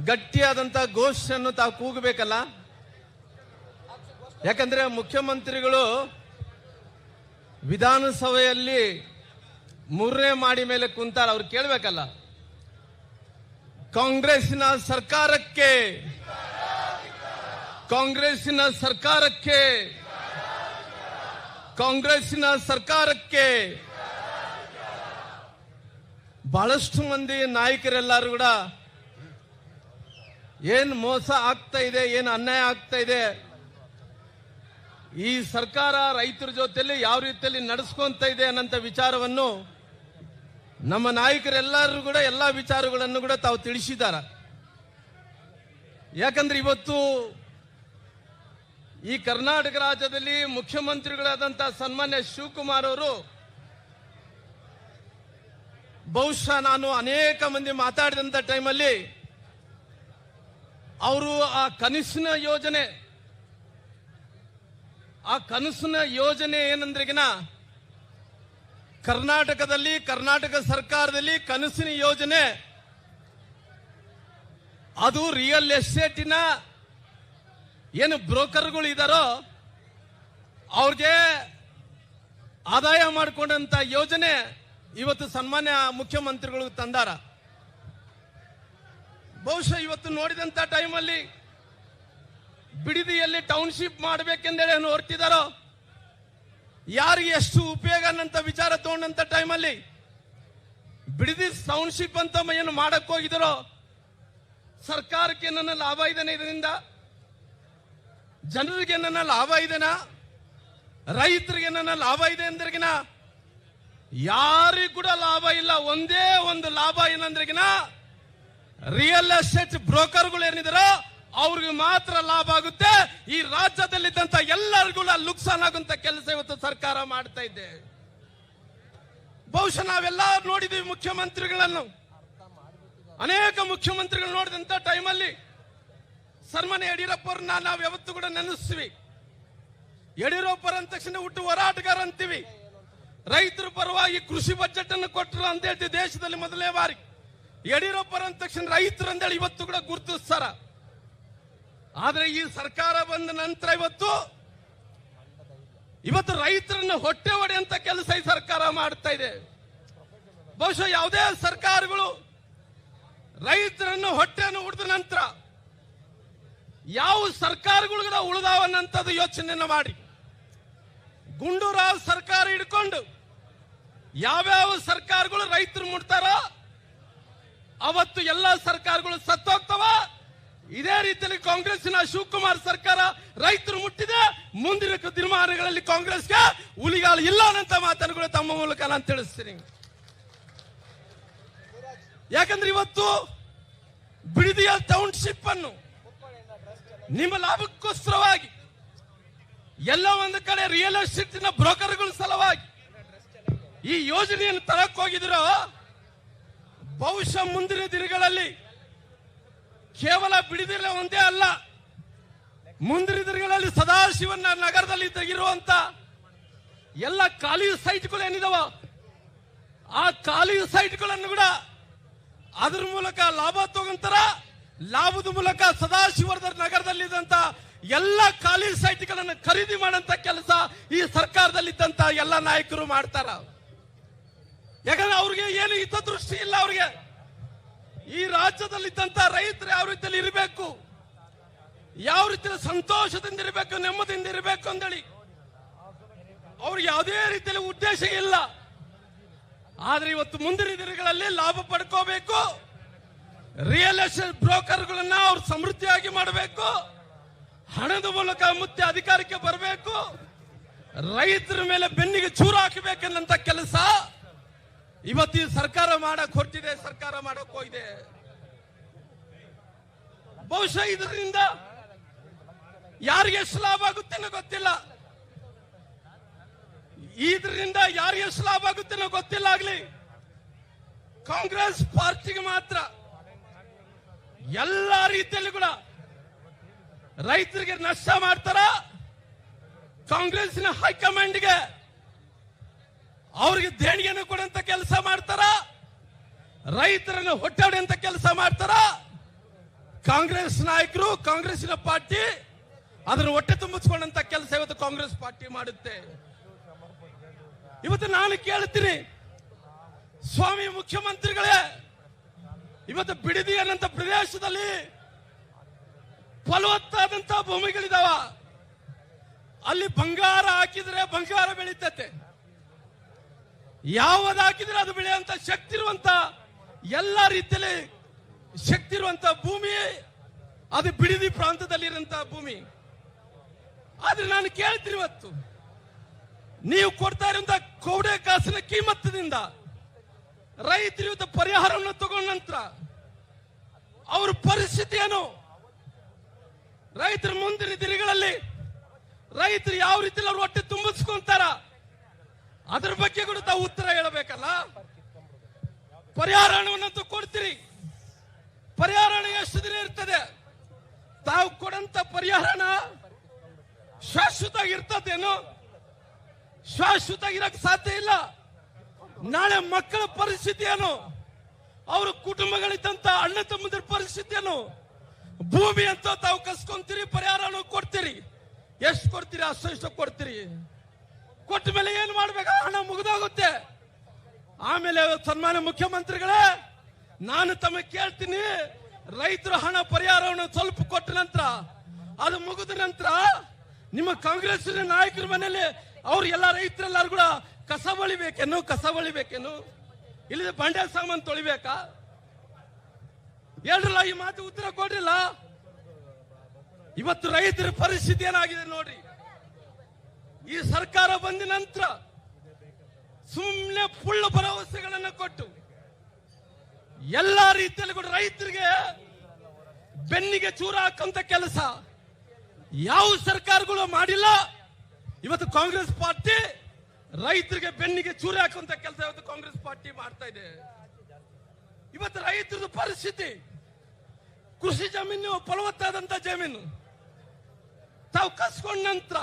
ಗಟ್ಟಿಯಾದಂತ ಘೋಷಣೆಯನ್ನು ತಾವು ಕೂಗಬೇಕಲ್ಲ. ಯಾಕಂದ್ರೆ ಮುಖ್ಯಮಂತ್ರಿಗಳು ವಿಧಾನಸಭೆಯಲ್ಲಿ 3ನೇ ಮಾಡಿ ಮೇಲೆ ಕುಂತಾರ, ಅವ್ರು ಕೇಳಬೇಕಲ್ಲ. ಕಾಂಗ್ರೆಸ್ಸಿನ ಸರ್ಕಾರಕ್ಕೆ, ಕಾಂಗ್ರೆಸ್ಸಿನ ಸರ್ಕಾರಕ್ಕೆ, ಕಾಂಗ್ರೆಸ್ಸಿನ ಸರ್ಕಾರಕ್ಕೆ. ಬಹಳಷ್ಟು ಮಂದಿ ನಾಯಕರೆಲ್ಲರೂ ಕೂಡ ಏನ್ ಮೋಸ ಆಗ್ತಾ ಇದೆ, ಏನು ಅನ್ಯಾಯ ಆಗ್ತಾ ಇದೆ, ಈ ಸರ್ಕಾರ ರೈತರ ಜೊತೆಯಲ್ಲಿ ಯಾವ ರೀತಿಯಲ್ಲಿ ನಡೆಸ್ಕೊಂತ ಇದೆ ಅನ್ನೋಂಥ ವಿಚಾರವನ್ನು ನಮ್ಮ ನಾಯಕರೆಲ್ಲರೂ ಕೂಡ ಎಲ್ಲಾ ವಿಚಾರಗಳನ್ನು ಕೂಡ ತಾವು ತಿಳಿಸಿದ್ದಾರೆ. ಯಾಕಂದ್ರೆ ಇವತ್ತು ಈ ಕರ್ನಾಟಕ ರಾಜ್ಯದಲ್ಲಿ ಮುಖ್ಯಮಂತ್ರಿಗಳಾದಂತಹ ಸನ್ಮಾನ್ಯ ಶಿವಕುಮಾರ್ ಅವರು, ಬಹುಶಃ ನಾನು ಅನೇಕ ಮಂದಿ ಮಾತಾಡಿದಂತ ಟೈಮಲ್ಲಿ ಅವರು ಆ ಕನಸಿನ ಯೋಜನೆ ಏನಂದ್ರೆಗಿನ ಕರ್ನಾಟಕದಲ್ಲಿ, ಕರ್ನಾಟಕ ಸರ್ಕಾರದಲ್ಲಿ ಕನಸಿನ ಯೋಜನೆ ಅದು ರಿಯಲ್ ಎಸ್ಟೇಟಿನ ಏನು ಬ್ರೋಕರ್ಗಳು ಇದಾರೋ ಅವ್ರಿಗೆ ಆದಾಯ ಮಾಡಿಕೊಂಡಂತ ಯೋಜನೆ ಇವತ್ತು ಸನ್ಮಾನ್ಯ ಮುಖ್ಯಮಂತ್ರಿಗಳು ತಂದಾರ. ಬಹುಶಃ ಇವತ್ತು ನೋಡಿದಂತ ಟೈಮಲ್ಲಿ ಬಿಡದಿಯಲ್ಲಿ ಟೌನ್ಶಿಪ್ ಮಾಡಬೇಕೆಂದೇಳಿ ಏನು ಹೊರಟಿದಾರೋ, ಯಾರಿಗೆ ಎಷ್ಟು ಉಪಯೋಗ ಅನ್ನಂತ ವಿಚಾರ ತಗೊಂಡಂತ ಟೈಮಲ್ಲಿ ಬಿಡದಿ ಟೌನ್ಶಿಪ್ ಅಂತ ಏನು ಮಾಡಕ್ ಹೋಗಿದಾರೋ, ಸರ್ಕಾರಕ್ಕೆ ನನ್ನ ಲಾಭ ಇದೆನಾ, ಇದರಿಂದ ಜನರಿಗೆ ನನ್ನ ಲಾಭ ಇದೆನಾ, ರೈತರಿಗೆ ನನ್ನ ಲಾಭ ಇದೆ ಅಂದ್ರಿಗಿನ ಯಾರಿಗೂ ಕೂಡ ಲಾಭ ಇಲ್ಲ. ಒಂದೇ ಒಂದು ಲಾಭ ಏನಂದ್ರಿಗಿನ ರಿಯಲ್ ಎಸ್ಟೇಟ್ ಬ್ರೋಕರ್ಗಳು ಏನಿದಾರೋ ಅವ್ರಿಗೆ ಮಾತ್ರ ಲಾಭ ಆಗುತ್ತೆ. ಈ ರಾಜ್ಯದಲ್ಲಿದ್ದಂತ ಎಲ್ಲರಿಗೂ ನುಕ್ಸಾನ್ ಆಗುವಂತ ಕೆಲಸ ಇವತ್ತು ಸರ್ಕಾರ ಮಾಡ್ತಾ ಇದೆ. ಬಹುಶಃ ನಾವೆಲ್ಲ ನೋಡಿದೀವಿ ಮುಖ್ಯಮಂತ್ರಿಗಳನ್ನು, ಅನೇಕ ಮುಖ್ಯಮಂತ್ರಿಗಳು ನೋಡಿದಂತ ಟೈಮಲ್ಲಿ ಸನ್ಮಾನ್ಯ ಯಡಿಯೂರಪ್ಪರನ್ನ ನಾವು ಯಾವತ್ತೂ ಕೂಡ ನೆನೆಸ್ತೀವಿ. ಯಡಿಯೂರಪ್ಪರ ಅಂದ ತಕ್ಷಣ ಹುಟ್ಟು ಹೋರಾಟಗಾರ ಅಂತೀವಿ. ರೈತರ ಪರವಾಗಿ ಕೃಷಿ ಬಜೆಟ್ ಅನ್ನು ಕೊಟ್ಟರು ಅಂತ ಹೇಳ್ತೀವಿ ದೇಶದಲ್ಲಿ ಮೊದಲನೇ ಬಾರಿ. ಯಡಿಯೂರಪ್ಪರ ಅಂದ ತಕ್ಷಣ ರೈತರು ಅಂತೇಳಿ ಇವತ್ತು ಕೂಡ ಗುರುತಿಸ್ತಾರ. ಆದ್ರೆ ಈ ಸರ್ಕಾರ ಬಂದ ನಂತರ ಇವತ್ತು ರೈತರನ್ನು ಹೊಟ್ಟೆ ಹೊಡೆಯಂತ ಕೆಲಸ ಈ ಸರ್ಕಾರ ಮಾಡ್ತಾ ಇದೆ. ಬಹುಶಃ ಯಾವುದೇ ಸರ್ಕಾರಗಳು ರೈತರನ್ನು ಹೊಟ್ಟೆಯನ್ನು ಹೊಡೆದ ನಂತರ ಯಾವ ಸರ್ಕಾರಗಳು ಕೂಡ ಉಳಿದಾವನ್ನಂಥದ್ದು ಯೋಚನೆಯನ್ನು ಮಾಡಿ, ಗುಂಡೂರಾವ್ ಸರ್ಕಾರ ಹಿಡ್ಕೊಂಡು ಯಾವ್ಯಾವ ಸರ್ಕಾರಗಳು ರೈತರು ಮುಟ್ತಾರೋ ಅವತ್ತು ಎಲ್ಲ ಸರ್ಕಾರಗಳು ಸತ್ತೋಗ್ತವ. ಇದೇ ರೀತಿಯಲ್ಲಿ ಕಾಂಗ್ರೆಸ್ಸಿನ ಶಿವಕುಮಾರ್ ಸರ್ಕಾರ ರೈತರು ಮುಟ್ಟಿದೆ. ಮುಂದಿನ ದಿನಮಾನಗಳಲ್ಲಿ ಕಾಂಗ್ರೆಸ್ಗೆ ಹುಲಿಗಾಲು ಇಲ್ಲ ಅನ್ನಂತ ಮಾತನ್ನು ತಮ್ಮ ಮೂಲಕ ನಾನು ತಿಳಿಸ್ತೀನಿ. ಯಾಕಂದ್ರೆ ಇವತ್ತು ಬಿಡದಿಯ ಟೌನ್ಶಿಪ್ ಅನ್ನು ನಿಮ್ಮ ಲಾಭಕ್ಕೋಸ್ಕರವಾಗಿ ಎಲ್ಲ ಒಂದು ಕಡೆ ರಿಯಲ್ ಎಸ್ಟೇಟಿನ ಬ್ರೋಕರ್ಗಳ ಸಲುವಾಗಿ ಈ ಯೋಜನೆಯನ್ನು ತರಕ್ ಹೋಗಿದ್ರು. ಬಹುಶಃ ಮುಂದಿನ ದಿನಗಳಲ್ಲಿ ಕೇವಲ ಬಿಡದಿಲ್ಲ ಒಂದೇ ಅಲ್ಲ, ಮುಂದಿನ ದಿನಗಳಲ್ಲಿ ಸದಾಶಿವನ ನಗರದಲ್ಲಿ ತೆಗಿರುವಂತ ಎಲ್ಲ ಖಾಲಿ ಸೈಟ್ಗಳು ಏನಿದಾವ ಆ ಖಾಲಿ ಸೈಟ್ಗಳನ್ನು ಕೂಡ ಅದ್ರ ಮೂಲಕ ಲಾಭ ತಗೊಂತಾರ. ಲಾಭದ ಮೂಲಕ ಸದಾಶಿವದ ನಗರದಲ್ಲಿದ್ದಂತ ಎಲ್ಲ ಖಾಲಿ ಸೈಟ್ಗಳನ್ನು ಖರೀದಿ ಮಾಡಂತ ಕೆಲಸ ಈ ಸರ್ಕಾರದಲ್ಲಿದ್ದಂತ ಎಲ್ಲ ನಾಯಕರು ಮಾಡ್ತಾರ. ಯಾಕಂದ್ರೆ ಅವ್ರಿಗೆ ಏನು ಹಿತದೃಷ್ಟಿ ಇಲ್ಲ. ಅವ್ರಿಗೆ ಈ ರಾಜ್ಯದಲ್ಲಿದ್ದಂತ ರೈತರು ಯಾವ ರೀತಿಯಲ್ಲಿ ಇರಬೇಕು, ಯಾವ ರೀತಿಯಲ್ಲಿ ಸಂತೋಷದಿಂದ ಇರಬೇಕು, ನೆಮ್ಮದಿಯಿಂದ ಇರಬೇಕು ಅಂತೇಳಿ ಅವ್ರಿಗೆ ಯಾವುದೇ ರೀತಿಯಲ್ಲಿ ಉದ್ದೇಶ ಇಲ್ಲ. ಆದ್ರೆ ಇವತ್ತು ಮುಂದಿನ ದಿನಗಳಲ್ಲಿ ಲಾಭ ಪಡ್ಕೋಬೇಕು, ರಿಯಲ್ ಎಸ್ಟೇಟ್ ಬ್ರೋಕರ್ಗಳನ್ನ ಅವ್ರು ಸಮೃದ್ಧಿಯಾಗಿ ಮಾಡಬೇಕು, ಹಣದ ಮೂಲಕ ಮುತ್ತೆ ಅಧಿಕಾರಕ್ಕೆ ಬರಬೇಕು, ರೈತರ ಮೇಲೆ ಬೆನ್ನಿಗೆ ಚೂರು ಹಾಕಬೇಕನ್ನಂತ ಕೆಲಸ ಇವತ್ತು ಈ ಸರ್ಕಾರ ಮಾಡಕ್ ಹೊರಟಿದೆ, ಸರ್ಕಾರ ಮಾಡಕ್ ಹೋಗಿದೆ. ಬಹುಶಃ ಇದರಿಂದ ಯಾರಿಗೆ ಎಷ್ಟು ಲಾಭ ಆಗುತ್ತೇನೋ ಗೊತ್ತಿಲ್ಲ, ಇದರಿಂದ ಯಾರಿಗೆ ಎಷ್ಟು ಲಾಭ ಆಗುತ್ತೇನೋ ಗೊತ್ತಿಲ್ಲ. ಆಗ್ಲಿ ಕಾಂಗ್ರೆಸ್ ಪಾರ್ಟಿಗೆ ಮಾತ್ರ ಎಲ್ಲ ರೀತಿಯಲ್ಲಿ ಕೂಡ ರೈತರಿಗೆ ನಷ್ಟ ಮಾಡ್ತಾರ. ಕಾಂಗ್ರೆಸ್ನ ಹೈಕಮಾಂಡ್ಗೆ ಅವ್ರಿಗೆ ದೇಣಿಗೆಯನ್ನು ಕೊಡುವಂತ ಕೆಲಸ ಮಾಡ್ತಾರ, ರೈತರನ್ನು ಹೊಟ್ಟಾಡುವಂತ ಕೆಲಸ ಮಾಡ್ತಾರ. ಕಾಂಗ್ರೆಸ್ ನಾಯಕರು, ಕಾಂಗ್ರೆಸ್ಸಿನ ಪಾರ್ಟಿ ಅದನ್ನು ಹೊಟ್ಟೆ ತುಂಬಿಸ್ಕೊಂಡಂತ ಕೆಲಸ ಇವತ್ತು ಕಾಂಗ್ರೆಸ್ ಪಾರ್ಟಿ ಮಾಡುತ್ತೆ. ಇವತ್ತು ನಾನು ಕೇಳ್ತೀನಿ, ಸ್ವಾಮಿ ಮುಖ್ಯಮಂತ್ರಿಗಳೇ, ಇವತ್ತು ಬಿಡದಿ ಅನ್ನಂತ ಪ್ರದೇಶದಲ್ಲಿ ಫಲವತ್ತಾದಂತ ಭೂಮಿಗಳಿದಾವ. ಅಲ್ಲಿ ಬಂಗಾರ ಹಾಕಿದ್ರೆ ಬಂಗಾರ ಬೆಳೀತತೆ, ಯಾವ್ದು ಹಾಕಿದ್ರೆ ಅದು ಬೆಳೆಯುವಂತ ಶಕ್ತಿ ಇರುವಂತ, ಎಲ್ಲ ರೀತಿಯಲ್ಲಿ ಶಕ್ತಿ ಇರುವಂತ ಭೂಮಿ ಅದು ಬಿಡದಿ ಪ್ರಾಂತದಲ್ಲಿ ಇರುವಂತಹ ಭೂಮಿ. ಆದ್ರೆ ನಾನು ಕೇಳ್ತೀನಿ, ಇವತ್ತು ನೀವು ಕೊಡ್ತಾ ಇರುವಂತ ಕೋಡೆ ಕಾಸಿನ ಕಿಮ್ಮತ್ತದಿಂದ ರೈತರು ಇವತ್ತು ಪರಿಹಾರವನ್ನು ತಗೊಂಡ ನಂತರ ಅವ್ರ ಪರಿಸ್ಥಿತಿ ಏನು? ರೈತರ ಮುಂದಿನ ದಿನಗಳಲ್ಲಿ ರೈತರು ಯಾವ ರೀತಿ ಅವ್ರು ಹೊಟ್ಟೆ ತುಂಬಿಸ್ಕೊಂತಾರ, ಅದ್ರ ಬಗ್ಗೆ ಕೂಡ ತಾವು ಉತ್ತರ ಹೇಳಬೇಕಲ್ಲ. ಪರಿಹಾರ ಹಣವನ್ನು ಕೊಡ್ತೀರಿ, ಪರಿಹಾರ ಹಣ ಎಷ್ಟು ದಿನ ಇರ್ತದೆ? ತಾವು ಕೊಡಂತ ಪರಿಹಾರನ ಶಾಶ್ವತ ಇರ್ತದೇನು? ಶಾಶ್ವತ ಇರಕ್ ಸಾಧ್ಯ ಇಲ್ಲ. ನಾಳೆ ಮಕ್ಕಳ ಪರಿಸ್ಥಿತಿ ಏನು? ಅವ್ರ ಕುಟುಂಬಗಳಿದ್ದಂತ ಅಣ್ಣ ತಮ್ಮಂದಿರ ಪರಿಸ್ಥಿತಿ ಏನು? ಭೂಮಿ ಅಂತ ತಾವು ಕಸ್ಕೊಂತೀರಿ, ಪರಿಹಾರ ಕೊಡ್ತೀರಿ. ಎಷ್ಟು ಕೊಡ್ತೀರಿ? ಅಷ್ಟು ಕೊಡ್ತೀರಿ. ಕೊಟ್ಟ ಮೇಲೆ ಏನ್ ಮಾಡ್ಬೇಕು? ಹಣ ಮುಗಿದೋಗುತ್ತೆ. ಆಮೇಲೆ ಸನ್ಮಾನ್ಯ ಮುಖ್ಯಮಂತ್ರಿಗಳೇ, ನಾನು ತಮಗೆ ಕೇಳ್ತೀನಿ, ರೈತರ ಹಣ ಪರಿಹಾರವನ್ನು ಸ್ವಲ್ಪ ಕೊಟ್ಟ ನಂತರ, ಅದು ಮುಗಿದ ನಂತರ ನಿಮ್ಮ ಕಾಂಗ್ರೆಸ್ ನಾಯಕರ ಮನೆಯಲ್ಲಿ ಅವ್ರು ಎಲ್ಲ ರೈತರೆಲ್ಲರೂ ಕೂಡ ಕಸ ಬಳಿಬೇಕೇನು? ಇಲ್ಲದೆ ಬಂಡೆ ಸಾಮಾನು ತೊಳಿಬೇಕಾ? ಹೇಳ್ರಲ್ಲ, ಈ ಮಾತು ಉತ್ತರ ಕೊಡ್ರಿಲ್ಲ. ಇವತ್ತು ರೈತರ ಪರಿಸ್ಥಿತಿ ಏನಾಗಿದೆ ನೋಡ್ರಿ. ಈ ಸರ್ಕಾರ ಬಂದ ನಂತರ ಸುಮ್ಮನೆ ಪುಳ್ಳ ಭರವಸೆಗಳನ್ನು ಕೊಟ್ಟು ಎಲ್ಲಾ ರೀತಿಯಲ್ಲಿ ಕೂಡ ರೈತರಿಗೆ ಬೆನ್ನಿಗೆ ಚೂರ ಹಾಕುವಂತ ಕೆಲಸ ಯಾವ ಸರ್ಕಾರಗಳು ಮಾಡಿಲ್ಲ. ಇವತ್ತು ಕಾಂಗ್ರೆಸ್ ಪಾರ್ಟಿ ರೈತರಿಗೆ ಬೆನ್ನಿಗೆ ಚೂರ ಹಾಕುವಂತ ಕೆಲಸ ಇವತ್ತು ಕಾಂಗ್ರೆಸ್ ಪಾರ್ಟಿ ಮಾಡ್ತಾ ಇದೆ. ಇವತ್ತು ರೈತರದ ಪರಿಸ್ಥಿತಿ, ಕೃಷಿ ಜಮೀನು ಫಲವತ್ತಾದಂತ ಜಮೀನು ತಾವು ಕಸ್ಕೊಂಡ ನಂತರ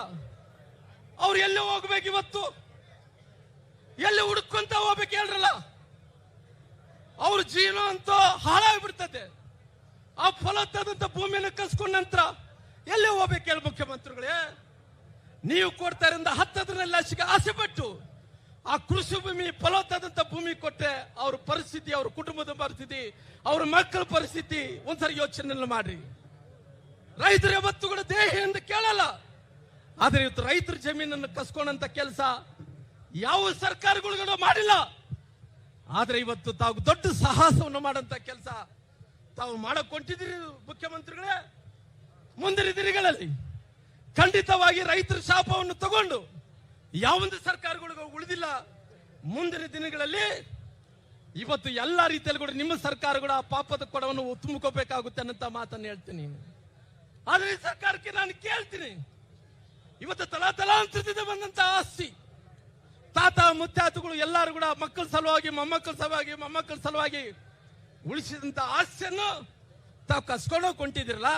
ಅವ್ರು ಎಲ್ಲಿ ಹೋಗ್ಬೇಕು? ಇವತ್ತು ಎಲ್ಲಿ ಹುಡುಕೊಂತ ಹೋಗ್ಬೇಕು ಹೇಳ್ರಲ್ಲ? ಅವ್ರ ಜೀವನ ಅಂತ ಹಾಳಾಗ್ಬಿಡ್ತದೆ. ಆ ಫಲವತ್ತಾದಂತ ಭೂಮಿಯನ್ನು ಕಸ್ಕೊಂಡ ನಂತರ ಎಲ್ಲಿ ಹೋಗ್ಬೇಕು ಹೇಳಿ ಮುಖ್ಯಮಂತ್ರಿಗಳೇ? ನೀವು ಕೊಡ್ತಾ ಇರೋದ್ರಿಂದ 10 ಲಕ್ಷಕ್ಕೆ ಆಸೆ ಪಟ್ಟು ಆ ಕೃಷಿ ಭೂಮಿ, ಫಲವತ್ತಾದಂತ ಭೂಮಿ ಕೊಟ್ಟರೆ ಅವ್ರ ಪರಿಸ್ಥಿತಿ, ಅವ್ರ ಕುಟುಂಬದ ಪರಿಸ್ಥಿತಿ, ಅವ್ರ ಮಕ್ಕಳ ಪರಿಸ್ಥಿತಿ ಒಂದ್ಸರಿ ಯೋಚನೆ ಮಾಡ್ರಿ. ರೈತರು ಯಾವತ್ತೂ ಕೂಡ ದೇಹ ಎಂದು ಕೇಳಲ್ಲ. ಆದ್ರೆ ಇವತ್ತು ರೈತರ ಜಮೀನನ್ನು ಕಸ್ಕೊಂಡಂತ ಕೆಲಸ ಯಾವ ಸರ್ಕಾರಗಳು ಮಾಡಿಲ್ಲ. ಆದ್ರೆ ಇವತ್ತು ತಾವು ದೊಡ್ಡ ಸಾಹಸವನ್ನು ಮಾಡಂತ ಕೆಲಸ ತಾವು ಮಾಡಕ್ ಹೊಂಟಿದ್ದೀರಿ ಮುಖ್ಯಮಂತ್ರಿಗಳೇ. ಮುಂದಿನ ದಿನಗಳಲ್ಲಿ ಖಂಡಿತವಾಗಿ ರೈತರ ಶಾಪವನ್ನು ತಗೊಂಡು ಯಾವೊಂದು ಸರ್ಕಾರಗಳಿಗೂ ಉಳಿದಿಲ್ಲ. ಮುಂದಿನ ದಿನಗಳಲ್ಲಿ ಇವತ್ತು ಎಲ್ಲಾ ರೀತಿಯಲ್ಲಿ ಕೂಡ ನಿಮ್ಮ ಸರ್ಕಾರಗಳು ಆ ಪಾಪದ ಕೊಡವನ್ನು ತುಂಬಕೋಬೇಕಾಗುತ್ತೆ ಅನ್ನಂತ ಮಾತನ್ನು ಹೇಳ್ತೀನಿ. ಆದ್ರೆ ಈ ಸರ್ಕಾರಕ್ಕೆ ನಾನು ಕೇಳ್ತೀನಿ, ಇವತ್ತು ತಲಾಂತರದಿಂದ ಬಂದಂತ ಆಸ್ತಿ, ತಾತ ಮುತ್ತಾತಗಳು ಎಲ್ಲರೂ ಕೂಡ ಮಕ್ಕಳ ಸಲುವಾಗಿ, ಮೊಮ್ಮಕ್ಕಳ ಸಲುವಾಗಿ ಉಳಿಸಿದಂತ ಆಸ್ತಿಯನ್ನು ತಾವು ಕಸ್ಕೊಂಡೋಗಿ ಕೊಂಡಿದಿರಲ್ಲ.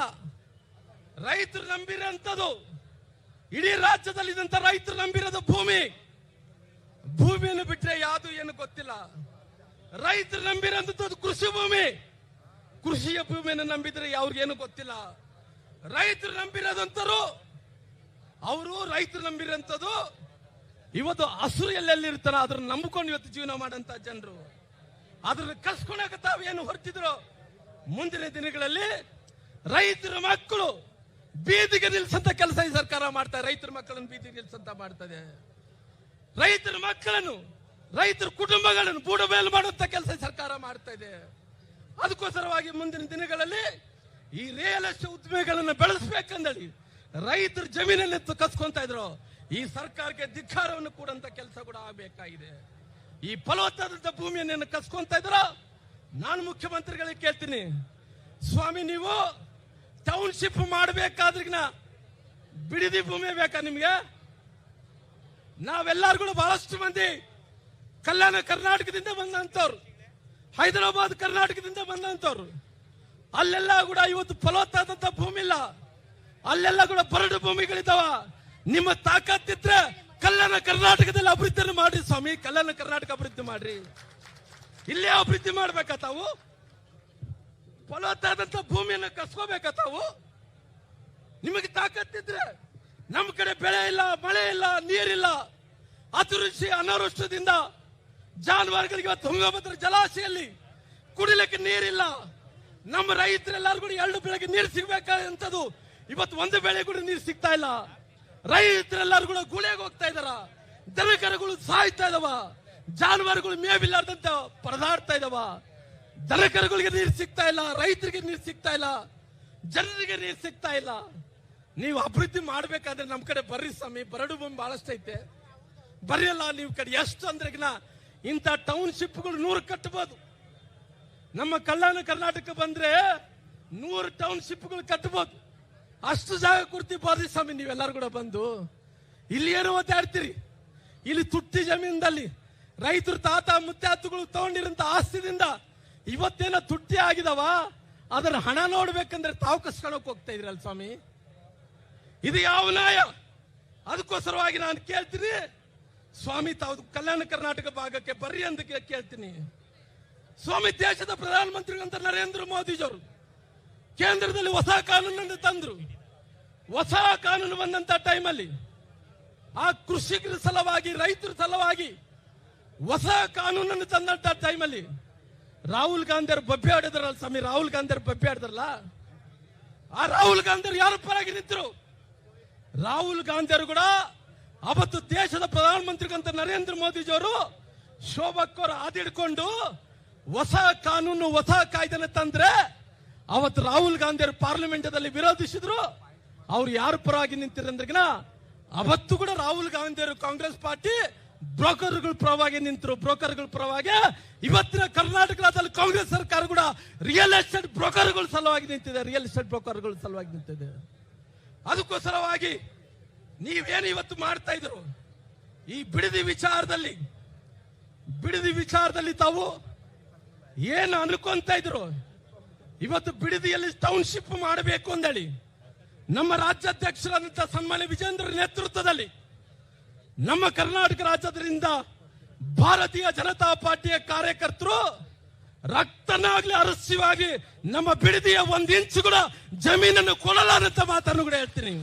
ರೈತರು ನಂಬಿರೋಂಥದ್ದು, ಇಡೀ ರಾಜ್ಯದಲ್ಲಿ ಇದ್ದಂತ ರೈತರು ನಂಬಿರೋದು ಭೂಮಿಯನ್ನು ಬಿಟ್ರೆ ಯಾವುದು ಏನು ಗೊತ್ತಿಲ್ಲ. ರೈತರು ನಂಬಿರೋಂಥದ್ದು ಕೃಷಿ ಭೂಮಿ, ಕೃಷಿಯ ಭೂಮಿಯನ್ನು ನಂಬಿದ್ರೆ ಅವ್ರಿಗೇನು ಗೊತ್ತಿಲ್ಲ. ರೈತರು ನಂಬಿರೋದಂತರು ರೈತರು ನಂಬಿರೋಂಥದ್ದು ಇವತ್ತು ಹಸುರು ಎಲ್ಲೆಲ್ಲಿರ್ತಾರ ಅದ್ರ ನಂಬಿಕೊಂಡು ಇವತ್ತು ಜೀವನ ಮಾಡಂತ ಜನರು ಅದ್ರ ಕಸ್ಕೊಳಕ ತಾವೇನು ಹೊರಟಿದ್ರು. ಮುಂದಿನ ದಿನಗಳಲ್ಲಿ ರೈತರ ಮಕ್ಕಳು ಬೀದಿಗೆ ನಿಲ್ಸಂತ ಕೆಲಸ ಈ ಸರ್ಕಾರ ಮಾಡ್ತಾರೆ. ರೈತರ ಮಕ್ಕಳನ್ನು ಬೀದಿಗೆ ನಿಲ್ಸಂತ ಮಾಡ್ತದೆ. ರೈತರ ಮಕ್ಕಳನ್ನು, ರೈತರ ಕುಟುಂಬಗಳನ್ನು ಬೂಡಬೇಲು ಮಾಡುವಂತ ಕೆಲಸ ಸರ್ಕಾರ ಮಾಡ್ತಾ ಇದೆ. ಅದಕ್ಕೋಸ್ಕರವಾಗಿ ಮುಂದಿನ ದಿನಗಳಲ್ಲಿ ಈ ರಿಯಲ್ ಎಸ್ಟೇಟ್ ಉದ್ಯಮಿಗಳನ್ನು ಬೆಳೆಸಬೇಕಂದೇಳಿ ರೈತರ ಜಮೀನನ್ನು ಕಸ್ಕೊಂತ ಇದ್ರು. ಈ ಸರ್ಕಾರಕ್ಕೆ ಧಿಕ್ಕಾರವನ್ನು ಕೊಡುವಂತ ಕೆಲಸ ಕೂಡ ಆಗಬೇಕಾಗಿದೆ. ಈ ಫಲವತ್ತಾದಂತ ಭೂಮಿಯನ್ನು ಕಸ್ಕೊಂತ ಇದ್ರ. ನಾನು ಮುಖ್ಯಮಂತ್ರಿಗಳಿಗೆ ಕೇಳ್ತೀನಿ, ಸ್ವಾಮಿ ನೀವು ಟೌನ್ಶಿಪ್ ಮಾಡಬೇಕಾದ್ರಿಗಿನ ಬಿಡದಿ ಭೂಮಿ ಬೇಕಾ ನಿಮ್ಗೆ? ನಾವೆಲ್ಲರೂ ಕೂಡ ಬಹಳಷ್ಟು ಮಂದಿ ಕಲ್ಯಾಣ ಕರ್ನಾಟಕದಿಂದ ಬಂದಂತವ್ರು, ಹೈದರಾಬಾದ್ ಕರ್ನಾಟಕದಿಂದ ಬಂದಂತವ್ರು. ಅಲ್ಲೆಲ್ಲ ಕೂಡ ಇವತ್ತು ಫಲವತ್ತಾದಂತ ಭೂಮಿ ಇಲ್ಲ, ಅಲ್ಲೆಲ್ಲ ಕೂಡ ಬರಡು ಭೂಮಿಗಳಿದ್ದಾವ. ನಿಮ್ಮ ತಾಕತ್ತಿದ್ರೆ ಕಲ್ಯಾಣ ಕರ್ನಾಟಕದಲ್ಲಿ ಅಭಿವೃದ್ಧಿ ಮಾಡ್ರಿ ಸ್ವಾಮಿ, ಕಲ್ಯಾಣ ಕರ್ನಾಟಕ ಅಭಿವೃದ್ಧಿ ಮಾಡ್ರಿ. ಇಲ್ಲೇ ಅಭಿವೃದ್ಧಿ ಮಾಡ್ಬೇಕಾ ತಾವು? ಫಲವತ್ತಾದಂತ ಭೂಮಿಯನ್ನು ಕಸ್ಕೋಬೇಕಾ ತಾವು? ನಿಮಗೆ ತಾಕತ್ತಿದ್ರೆ ನಮ್ಮ ಕಡೆ ಬೆಳೆ ಇಲ್ಲ, ಮಳೆ ಇಲ್ಲ, ನೀರಿಲ್ಲ, ಅತಿವೃಷ್ಟಿ ಅನಾವೃಷ್ಟದಿಂದ ಜಾನುವಾರುಗಳಿಗೆ ತುಂಗಭದ್ರಾ ಜಲಾಶಯಲ್ಲಿ ಕುಡಿಲಿಕ್ಕೆ ನೀರಿಲ್ಲ. ನಮ್ಮ ರೈತರೆಲ್ಲರೂ ಕೂಡ 2 ಬೆಳೆಗೆ ನೀರು ಸಿಗ್ಬೇಕಾದಂತದ್ದು ಇವತ್ತು ಒಂದು ಬೆಳೆ ಕೂಡ ನೀರು ಸಿಗ್ತಾ ಇಲ್ಲ. ರೈತರೆಲ್ಲರೂ ಕೂಡ ಗುಳೆಗೆ ಹೋಗ್ತಾ ಇದಾರ, ದನಕರುಗಳು ಸಾಯ್ತಾ ಇದಾವ, ಜಾನುವಾರುಗಳು ಮೇವಿಲ್ಲಾರ್ದಂತ ಪರದಾಡ್ತಾ ಇದಾವ. ದನಕರುಗಳಿಗೆ ನೀರು ಸಿಗ್ತಾ ಇಲ್ಲ, ರೈತರಿಗೆ ನೀರು ಸಿಗ್ತಾ ಇಲ್ಲ, ಜನರಿಗೆ ನೀರು ಸಿಗ್ತಾ ಇಲ್ಲ. ನೀವು ಅಭಿವೃದ್ಧಿ ಮಾಡ್ಬೇಕಾದ್ರೆ ನಮ್ ಕಡೆ ಬರ್ರಿ ಸ್ವಾಮಿ, ಬರಡು ಭೂಮಿ ಬಹಳಷ್ಟು ಐತೆ, ಬರೆಯಲ್ಲ ನೀವು ಕಡೆ. ಎಷ್ಟು ಅಂದ್ರೆ ಇಂಥ ಟೌನ್ಶಿಪ್ಗಳು 100 ಕಟ್ಟಬಹುದು. ನಮ್ಮ ಕಲ್ಯಾಣ ಕರ್ನಾಟಕ ಬಂದ್ರೆ 100 ಟೌನ್ಶಿಪ್ಗಳು ಕಟ್ಟಬಹುದು. ಅಷ್ಟು ಜಾಗ ಕೊಡ್ತೀವಿ ಬರ್ರಿ ಸ್ವಾಮಿ, ನೀವೆಲ್ಲರೂ ಕೂಡ ಬಂದು. ಇಲ್ಲಿ ಏನು ಓದಾಡ್ತೀರಿ? ಇಲ್ಲಿ ತುಟ್ಟಿ ಜಮೀನಲ್ಲಿ ರೈತರು ತಾತ ಮುತ್ತಾತುಗಳು ತಗೊಂಡಿರಂತ ಆಸ್ತಿದಿಂದ ಇವತ್ತೇನೋ ತುಟ್ಟಿ ಆಗಿದಾವ, ಅದರ ಹಣ ನೋಡ್ಬೇಕಂದ್ರೆ ತಾವು ಕಸ್ಕೊಳಕ್ ಹೋಗ್ತಾ ಇದ್ರಲ್ಲ ಸ್ವಾಮಿ. ಇದು ಯಾವ ನ್ಯಾಯ? ಅದಕ್ಕೋಸ್ಕರವಾಗಿ ನಾನು ಕೇಳ್ತೀನಿ ಸ್ವಾಮಿ, ತಾವು ಕಲ್ಯಾಣ ಕರ್ನಾಟಕ ಭಾಗಕ್ಕೆ ಬರ್ರಿ ಅಂತ ಕೇಳ್ತೀನಿ ಸ್ವಾಮಿ. ದೇಶದ ಪ್ರಧಾನಮಂತ್ರಿಗಳಂತ ನರೇಂದ್ರ ಮೋದಿಜಿಯವರು ಕೇಂದ್ರದಲ್ಲಿ ಹೊಸ ಕಾನೂನನ್ನು ತಂದ್ರು. ಹೊಸ ಕಾನೂನು ಬಂದಂತ ಟೈಮಲ್ಲಿ ಆ ಕೃಷಿಕರ ಸಲುವಾಗಿ, ರೈತರ ಸಲುವಾಗಿ ಹೊಸ ಕಾನೂನನ್ನು ತಂದಂತ ಟೈಮಲ್ಲಿ ರಾಹುಲ್ ಗಾಂಧಿ ಅವರು ಬಬ್ಬೆ ಆಡಿದ್ರಲ್ಲ ಸ್ವಾಮಿ. ರಾಹುಲ್ ಗಾಂಧಿ ಅವರು ಬಬ್ಬೆ ಆಡಿದ್ರಲ್ಲ, ಆ ರಾಹುಲ್ ಗಾಂಧಿ ಅವರು ಯಾರ ಪರವಾಗಿ ನಿಂತರು? ರಾಹುಲ್ ಗಾಂಧಿ ಅವರು ಕೂಡ ಅವತ್ತು ದೇಶದ ಪ್ರಧಾನಮಂತ್ರಿಗಂತ ನರೇಂದ್ರ ಮೋದಿಜಿಯವರು ಶೋಭಕ್ಕವರು ಆದಿಡ್ಕೊಂಡು ಹೊಸ ಕಾನೂನು, ಹೊಸ ಕಾಯ್ದೆನ ತಂದ್ರೆ ಅವತ್ತು ರಾಹುಲ್ ಗಾಂಧಿ ಅವರು ಪಾರ್ಲಿಮೆಂಟದಲ್ಲಿ ವಿರೋಧಿಸಿದ್ರು. ಅವ್ರು ಯಾರ ಪರವಾಗಿ ನಿಂತಿರಂದ್ರಗಿನ ಅವತ್ತು ಕೂಡ ರಾಹುಲ್ ಗಾಂಧಿ ಅವರು ಕಾಂಗ್ರೆಸ್ ಪಾರ್ಟಿ ಬ್ರೋಕರ್ಗಳ ಪರವಾಗಿ ನಿಂತರು. ಬ್ರೋಕರ್ಗಳ ಪರವಾಗಿ ಇವತ್ತಿನ ಕರ್ನಾಟಕ ರಾಜ್ಯದಲ್ಲಿ ಕಾಂಗ್ರೆಸ್ ಸರ್ಕಾರ ಕೂಡ ರಿಯಲ್ ಎಸ್ಟೇಟ್ ಬ್ರೋಕರ್ಗಳ ಸಲುವಾಗಿ ನಿಂತಿದೆ, ರಿಯಲ್ ಎಸ್ಟೇಟ್ ಬ್ರೋಕರ್ಗಳ ಸಲುವಾಗಿ ನಿಂತಿದೆ. ಅದಕ್ಕೋಸ್ಕರವಾಗಿ ನೀವೇನು ಇವತ್ತು ಮಾಡ್ತಾ ಇದ್ರು ಈ ಬಿಡದಿ ವಿಚಾರದಲ್ಲಿ ತಾವು ಏನು ಅನ್ಕೊಂತ ಇದ್ರು? ಇವತ್ತು ಬಿಡದಿಯಲ್ಲಿ ಟೌನ್ಶಿಪ್ ಮಾಡಬೇಕು ಅಂದೇಳಿ ನಮ್ಮ ರಾಜ್ಯಾಧ್ಯಕ್ಷರಾದಂತಹ ಸನ್ಮಾನ್ಯ ವಿಜೇಂದ್ರ ನೇತೃತ್ವದಲ್ಲಿ ನಮ್ಮ ಕರ್ನಾಟಕ ರಾಜ್ಯದಿಂದ ಭಾರತೀಯ ಜನತಾ ಪಾರ್ಟಿಯ ಕಾರ್ಯಕರ್ತರು ರಕ್ತನಾಗ್ಲಿ ಅರಸ್ಯವಾಗಿ ನಮ್ಮ ಬಿಡದಿಯ 1 ಇಂಚು ಕೂಡ ಜಮೀನನ್ನು ಕೊಡಲ್ಲ ಅಂತ ಮಾತನ್ನು ಕೂಡ ಹೇಳ್ತೀನಿ.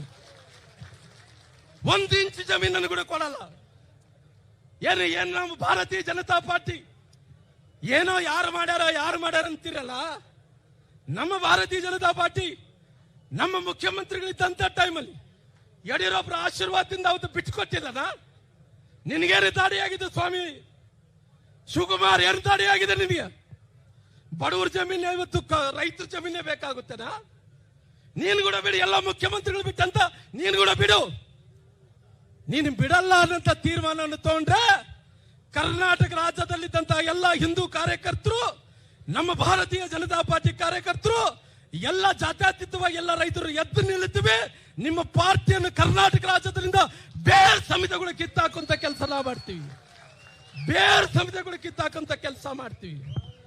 1 ಇಂಚು ಜಮೀನನ್ನು ಕೂಡ ಕೊಡಲ್ಲ. ಏನು ನಮ್ಮ ಭಾರತೀಯ ಜನತಾ ಪಾರ್ಟಿ ಏನೋ ಯಾರು ಮಾಡ್ಯಾರ ಅಂತೀರಲ್ಲ. ನಮ್ಮ ಭಾರತೀಯ ಜನತಾ ಪಾರ್ಟಿ ನಮ್ಮ ಮುಖ್ಯಮಂತ್ರಿಗಳಿದ್ದಂತ ಟೈಮಲ್ಲಿ ಯಡಿಯೂರಪ್ಪರ ಆಶೀರ್ವಾದದಿಂದ ಅವತ್ತು ಬಿಟ್ಟುಕೊಟ್ಟಿಲ್ಲನ? ನಿನಗೇನು ದಾಡಿಯಾಗಿದೆ ಸ್ವಾಮಿ ಶಿವಕುಮಾರ್? ಏನು ದಾಡಿಯಾಗಿದೆ ನಿನಗೆ? ಬಡವರ ಜಮೀನು ಇವತ್ತು ರೈತರ ಜಮೀನೇ ಬೇಕಾಗುತ್ತೇನಾ? ನೀನು ಕೂಡ ಬಿಡಿ, ಎಲ್ಲ ಮುಖ್ಯಮಂತ್ರಿಗಳು ಬಿಟ್ಟಂತ ನೀನು ಕೂಡ ಬಿಡು. ನೀನು ಬಿಡಲ್ಲ ಅನ್ನಂತ ತೀರ್ಮಾನವನ್ನು ತಗೊಂಡ್ರೆ ಕರ್ನಾಟಕ ರಾಜ್ಯದಲ್ಲಿದ್ದಂತ ಎಲ್ಲ ಹಿಂದೂ ಕಾರ್ಯಕರ್ತರು, ನಮ್ಮ ಭಾರತೀಯ ಜನತಾ ಪಾರ್ಟಿ ಕಾರ್ಯಕರ್ತರು, ಎಲ್ಲ ಜಾತ್ಯತೀತವಾಗಿ ಎಲ್ಲ ರೈತರು ಎದ್ದು ನಿಲ್ಲುತ್ತವೆ. ನಿಮ್ಮ ಪಾರ್ಟಿಯನ್ನು ಕರ್ನಾಟಕ ರಾಜ್ಯದಿಂದ ಬೇರೆ ಸಮಿತಿಗಳು ಕಿತ್ತಾಕುವಂತ ಕೆಲಸ ನಾವು ಮಾಡ್ತೀವಿ, ಬೇರೆ ಸಮಿತಿಗಳು ಕಿತ್ತಾಕುವಂತ ಕೆಲಸ ಮಾಡ್ತೀವಿ.